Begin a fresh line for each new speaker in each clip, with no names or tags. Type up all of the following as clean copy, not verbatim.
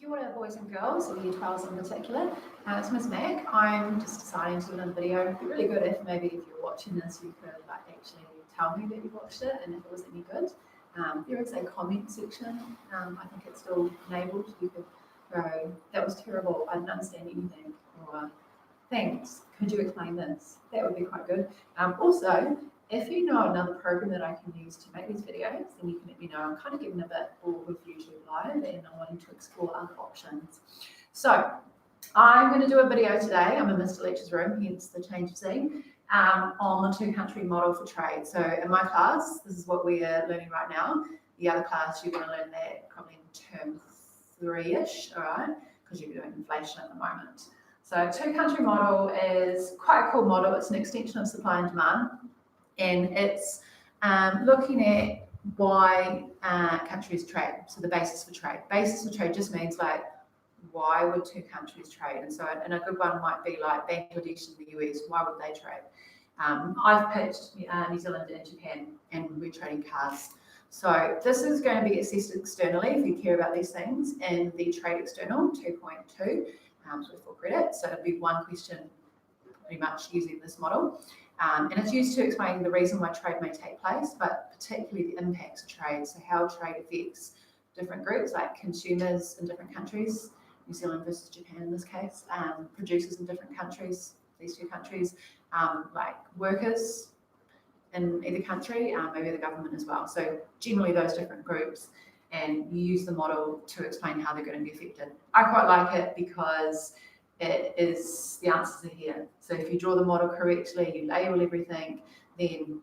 Kia ora, boys and girls, or Year 12s in particular. It's Miss Mac. I'm just deciding to do another video. It'd be really good if maybe if you're watching this, you could actually tell me that you watched it and if it was any good. There is a comment section. I think it's still enabled. You could go, that was terrible, I didn't understand anything, or thanks, could you explain this? That would be quite good. Also, if you know another program that I can use to make these videos, then you can let me know. I'm kind of getting a bit bored with YouTube Live and I'm wanting to explore other options. So I'm going to do a video today. I'm in Mr. Lecture's room, hence the change of scene, on the two-country model for trade. So in my class, this is what we are learning right now. The other class, you're going to learn that probably in term 3-ish, all right, because you're doing inflation at the moment. So two-country model is quite a cool model. It's an extension of supply and demand. And it's looking at why countries trade, so the basis for trade. Basis for trade just means why would two countries trade? And so, and a good one might be like Bangladesh and the US, why would they trade? I've pitched New Zealand and Japan, and we're trading cars. So this is going to be assessed externally if you care about these things in the Trade External 2.2, so full credit. So it'll be one question pretty much using this model. And it's used to explain the reason why trade may take place, but particularly the impacts of trade. So how trade affects different groups, like consumers in different countries, New Zealand versus Japan in this case, producers in different countries, these two countries, like workers in either country, maybe the government as well. So generally those different groups, and you use the model to explain how they're going to be affected. I quite like it because it is, the answers are here. So if you draw the model correctly, you label everything, then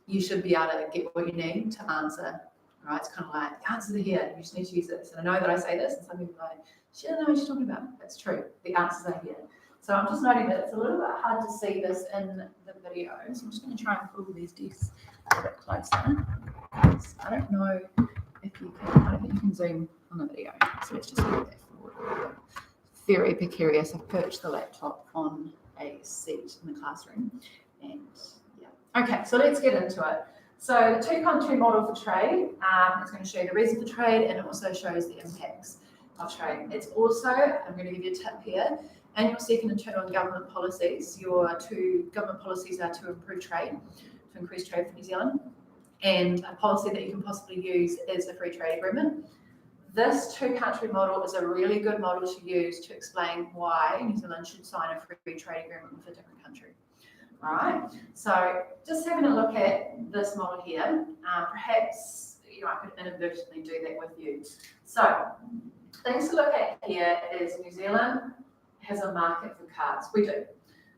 you should be able to get what you need to answer. Right? It's kind of like, the answers are here, you just need to use this. And I know that I say this, and some people are like, she doesn't know what she's talking about. That's true, the answers are here. So I'm just noting that it's a little bit hard to see this in the video. So I'm just going to try and pull these desks a bit closer. I don't know if you can, I don't think you can zoom on the video. So let's just move that forward. Very precarious. I've perched the laptop on a seat in the classroom, and yeah. Okay, so let's get into it. So the two-country model for trade is going to show you the reason for trade, and it also shows the impacts of trade. It's also, I'm going to give you a tip here, and your second and internal government policies. Your two government policies are to improve trade, to increase trade for New Zealand, and a policy that you can possibly use is a free trade agreement. This two-country model is a really good model to use to explain why New Zealand should sign a free trade agreement with a different country. All right, so just having a look at this model here, perhaps I could inadvertently do that with you. So things to look at here is New Zealand has a market for cars. We do,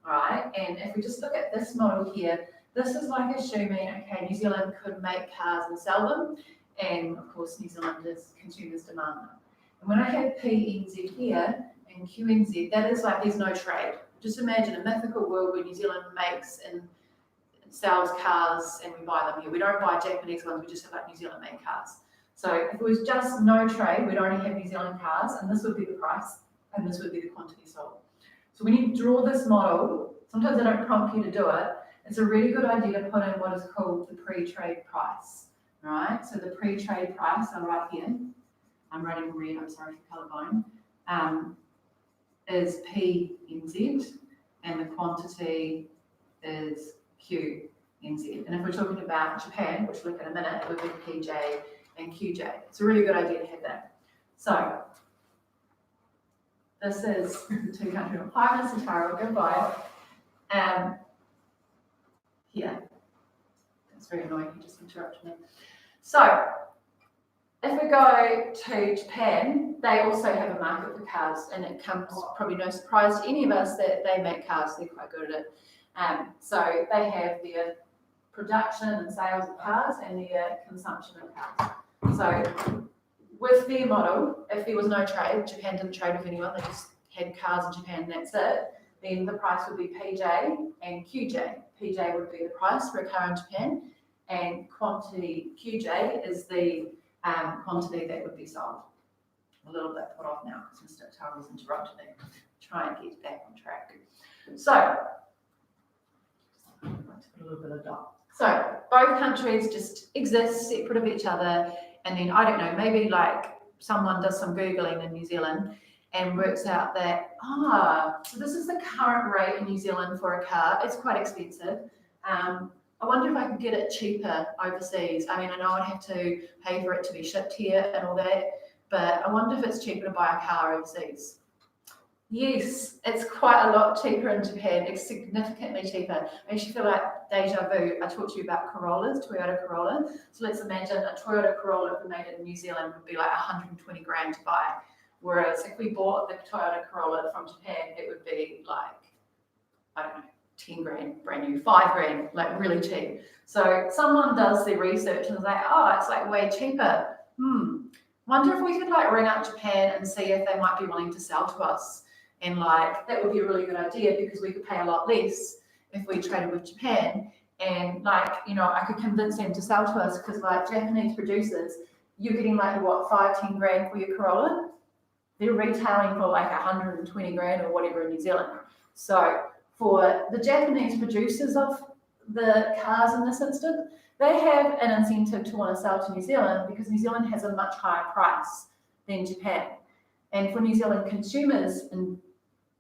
all right, and if we just look at this model here, this is like assuming, okay, New Zealand could make cars and sell them, and of course New Zealanders, consumers demand them. And when I have PNZ here and QNZ, that is like there's no trade. Just imagine a mythical world where New Zealand makes and sells cars and we buy them here. We don't buy Japanese ones, we just have like New Zealand made cars. So if it was just no trade, we'd only have New Zealand cars, and this would be the price and this would be the quantity sold. So when you draw this model, sometimes I don't prompt you to do it, it's a really good idea to put in what is called the pre-trade price. Right, so the pre-trade price, I'll write here, I'm writing red, I'm sorry for colourblind, is PNZ, and the quantity is QNZ. And if we're talking about Japan, which we'll look at in a minute, it would be PJ and QJ. It's a really good idea to have that. So this is the two-country model. Hi, Mr. Taro, goodbye. Here. That's very annoying, you just interrupted me. So, if we go to Japan, they also have a market for cars, and it comes probably no surprise to any of us that they make cars, they're quite good at it. So they have their production and sales of cars and their consumption of cars. So with their model, if there was no trade, Japan didn't trade with anyone, they just had cars in Japan and that's it, then the price would be PJ and QJ. PJ would be the price for a car in Japan, and quantity QJ is the quantity that would be sold. A little bit put off now because Mr. Taro's interrupted me. Try and get back on track. So, put a little bit of dot. So, both countries just exist separate of each other, and then I don't know, maybe like someone does some Googling in New Zealand and works out that, so this is the current rate in New Zealand for a car. It's quite expensive. I wonder if I could get it cheaper overseas. I mean, I know I'd have to pay for it to be shipped here and all that, but I wonder if it's cheaper to buy a car overseas. Yes, it's quite a lot cheaper in Japan. It's significantly cheaper. I actually feel like deja vu. I talked to you about Corollas, Toyota Corolla. So let's imagine a Toyota Corolla, if we made it in New Zealand, would be like 120 grand to buy. Whereas if we bought the Toyota Corolla from Japan, it would be like, I don't know, 10 grand, brand new, 5 grand, like really cheap. So someone does their research and is like, it's like way cheaper. Wonder if we could like ring up Japan and see if they might be willing to sell to us. And like, that would be a really good idea because we could pay a lot less if we traded with Japan. And like, I could convince them to sell to us because like Japanese producers, you're getting like what, 5-10 grand for your Corolla? They're retailing for like 120 grand or whatever in New Zealand. So for the Japanese producers of the cars in this instance, they have an incentive to want to sell to New Zealand because New Zealand has a much higher price than Japan. And for New Zealand consumers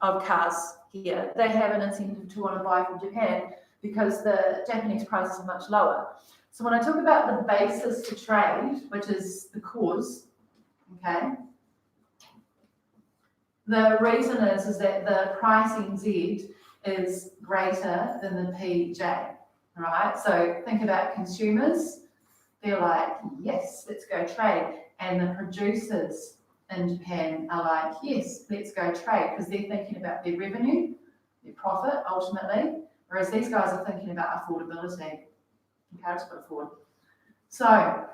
of cars here, they have an incentive to want to buy from Japan because the Japanese prices are much lower. So when I talk about the basis to trade, which is the cause, okay, the reason is that the price NZ is greater than the PJ, right? So think about consumers. They're like, yes, let's go trade. And the producers in Japan are like, yes, let's go trade, because they're thinking about their revenue, their profit, ultimately, whereas these guys are thinking about affordability. Okay, I'll just put it forward. So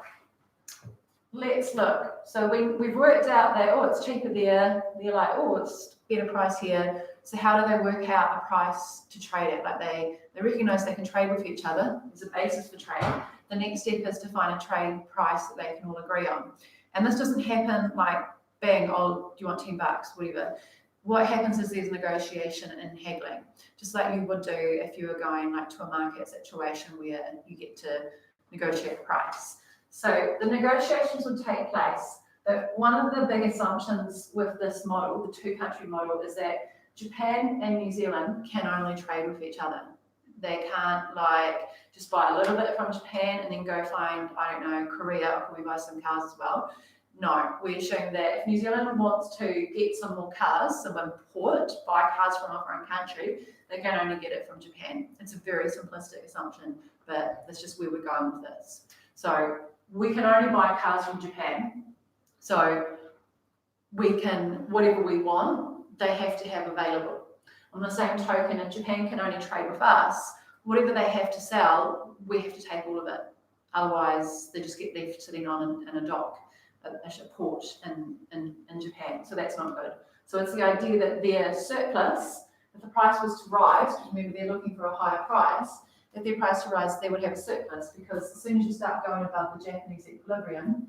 let's look. So we've worked out that, it's cheaper there. They're like, it's better price here. So how do they work out a price to trade at? Like they recognize they can trade with each other. There's a basis for trade. The next step is to find a trade price that they can all agree on. And this doesn't happen like, bang, do you want $10, whatever. What happens is there's negotiation and haggling, just like you would do if you were going like to a market situation where you get to negotiate the price. So the negotiations would take place, but one of the big assumptions with this model, the two-country model, is that Japan and New Zealand can only trade with each other. They can't like just buy a little bit from Japan and then go find, I don't know, Korea, or can we buy some cars as well? No, we're showing that if New Zealand wants to get some more cars, some import, buy cars from a foreign country, they can only get it from Japan. It's a very simplistic assumption, but that's just where we're going with this. So we can only buy cars from Japan. So we can, whatever we want, they have to have available. On the same token, if Japan can only trade with us, whatever they have to sell, we have to take all of it. Otherwise, they just get left sitting on in a dock, a port in Japan. So that's not good. So it's the idea that their surplus, if the price was to rise, because remember they're looking for a higher price, if their price to rise, they would have a surplus, because as soon as you start going above the Japanese equilibrium,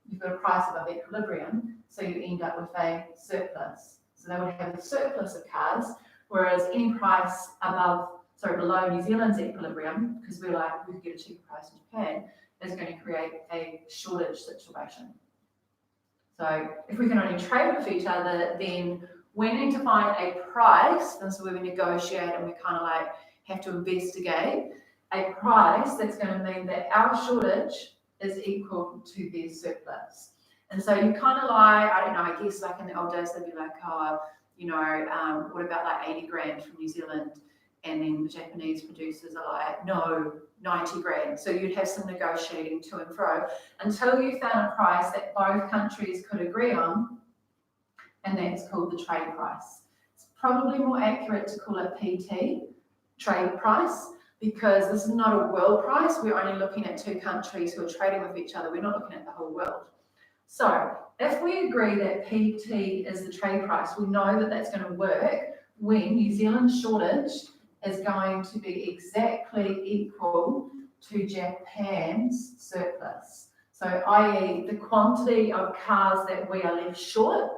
you've got a price above equilibrium, so you end up with a surplus. So they would have a surplus of cars, whereas any price below New Zealand's equilibrium, because we're like, we could get a cheaper price in Japan, is going to create a shortage situation. So if we can only trade with each other, then we need to find a price, and so where we negotiate and we kind of like have to investigate a price that's going to mean that our shortage is equal to their surplus. And so you kind of like, I don't know, I guess like in the old days, they'd be like, what about like 80 grand from New Zealand? And then the Japanese producers are like, no, 90 grand. So you'd have some negotiating to and fro until you found a price that both countries could agree on, and that's called the trade price. It's probably more accurate to call it PT, trade price, because this is not a world price. We're only looking at two countries who are trading with each other. We're not looking at the whole world. So if we agree that PT is the trade price, we know that that's going to work when New Zealand's shortage is going to be exactly equal to Japan's surplus. So i.e. the quantity of cars that we are left short,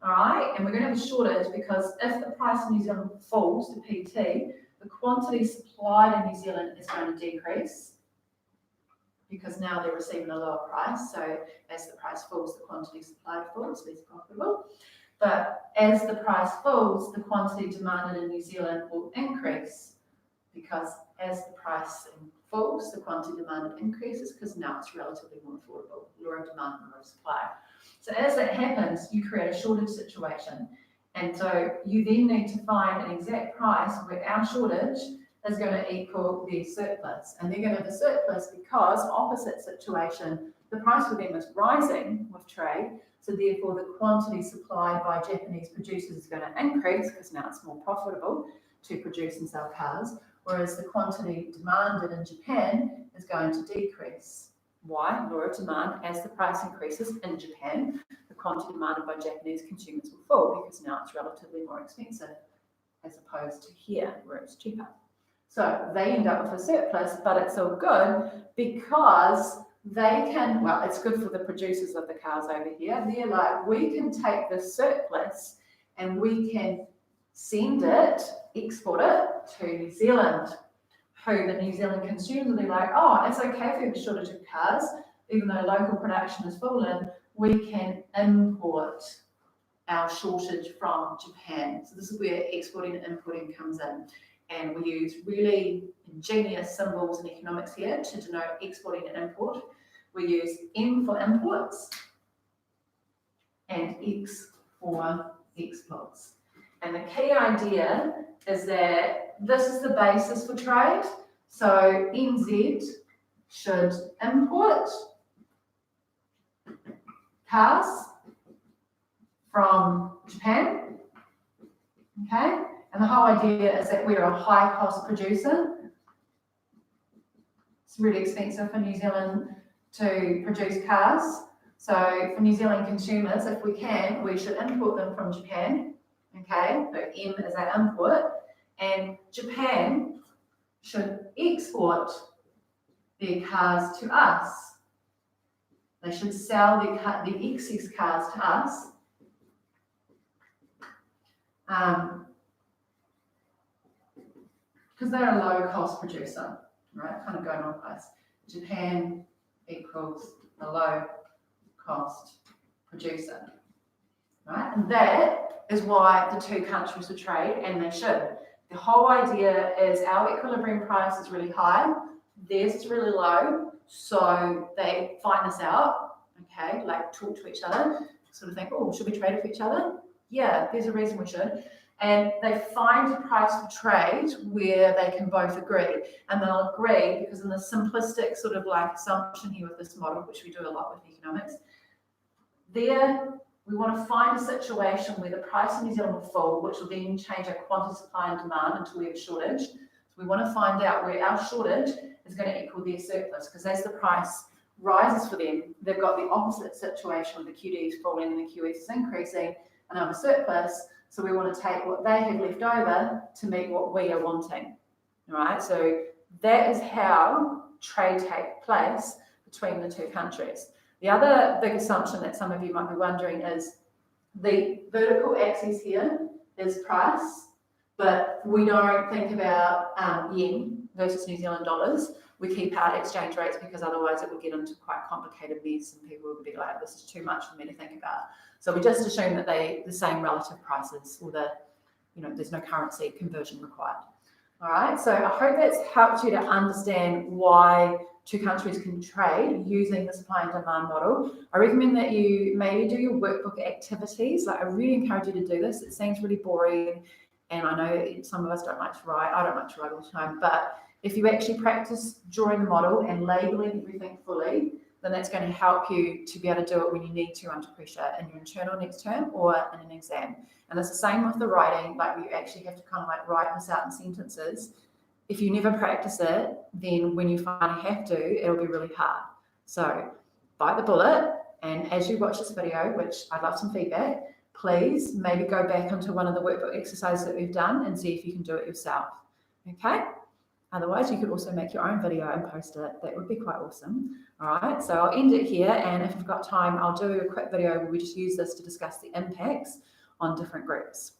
all right? And we're going to have a shortage because if the price in New Zealand falls to PT, the quantity supplied in New Zealand is going to decrease because now they're receiving a lower price. So as the price falls, the quantity supplied falls, less profitable. But as the price falls, the quantity demanded in New Zealand will increase, because as the price falls, the quantity demanded increases, because now it's relatively more affordable. Law of demand, law of supply. So as that happens, you create a shortage situation. And so you then need to find an exact price where our shortage is going to equal their surplus. And they're going to have a surplus because, opposite situation, the price for them is rising with trade. So therefore, the quantity supplied by Japanese producers is going to increase, because now it's more profitable to produce and sell cars, whereas the quantity demanded in Japan is going to decrease. Why? Law of demand. As the price increases in Japan, the quantity demanded by Japanese consumers will fall, because now it's relatively more expensive as opposed to here where it's cheaper. So they end up with a surplus, but it's all good because they can, well, it's good for the producers of the cars over here. They're like, we can take this surplus and we can send it, export it to New Zealand. Who the New Zealand consumers will be like, oh, it's okay if we have a shortage of cars, even though local production has fallen, we can import our shortage from Japan. So this is where exporting and importing comes in. And we use really ingenious symbols in economics here to denote exporting and import. We use M for imports and X for exports. And the key idea is that this is the basis for trade. So NZ should import cars from Japan, okay? And the whole idea is that we're a high-cost producer. It's really expensive for New Zealand to produce cars. So for New Zealand consumers, if we can, we should import them from Japan. Okay, so M is our import, and Japan should export their cars to us. They should sell the excess cars to us. Because they're a low-cost producer, right? Kind of going on price. Japan equals a low-cost producer, right? And that is why the two countries will trade, and they should. The whole idea is our equilibrium price is really high, theirs is really low, so they find this out, okay, like talk to each other, sort of think, oh, should we trade with each other? Yeah, there's a reason we should. And they find a price for trade where they can both agree. And they'll agree because in the simplistic sort of like assumption here with this model, which we do a lot with economics, we want to find a situation where the price in New Zealand will fall, which will then change our quantity supply and demand until we have a shortage. So we want to find out where our shortage is going to equal their surplus, because as the price rises for them, they've got the opposite situation where the QD is falling and the QS is increasing, and have a surplus. So we want to take what they have left over to meet what we are wanting. All right, so that is how trade takes place between the two countries. The other big assumption that some of you might be wondering is the vertical axis here is price, but we don't think about yen versus New Zealand dollars. We keep out exchange rates because otherwise it would get into quite complicated mess and people would be like, this is too much for me to think about. So we just assume that the same relative prices, or there's no currency conversion required. All right, so I hope that's helped you to understand why two countries can trade using the supply and demand model. I recommend that you maybe do your workbook activities. Like, I really encourage you to do this. It seems really boring, and I know some of us don't like to write. I don't like to write all the time, but if you actually practice drawing the model and labeling everything fully, then that's going to help you to be able to do it when you need to under pressure in your internal next term or in an exam. And it's the same with the writing, like you actually have to kind of like write this out in sentences. If you never practice it, then when you finally have to, it'll be really hard. So bite the bullet, and as you watch this video, which I'd love some feedback, please maybe go back onto one of the workbook exercises that we've done and see if you can do it yourself. Okay? Otherwise, you could also make your own video and post it. That would be quite awesome. All right, so I'll end it here, and if we've got time, I'll do a quick video where we just use this to discuss the impacts on different groups.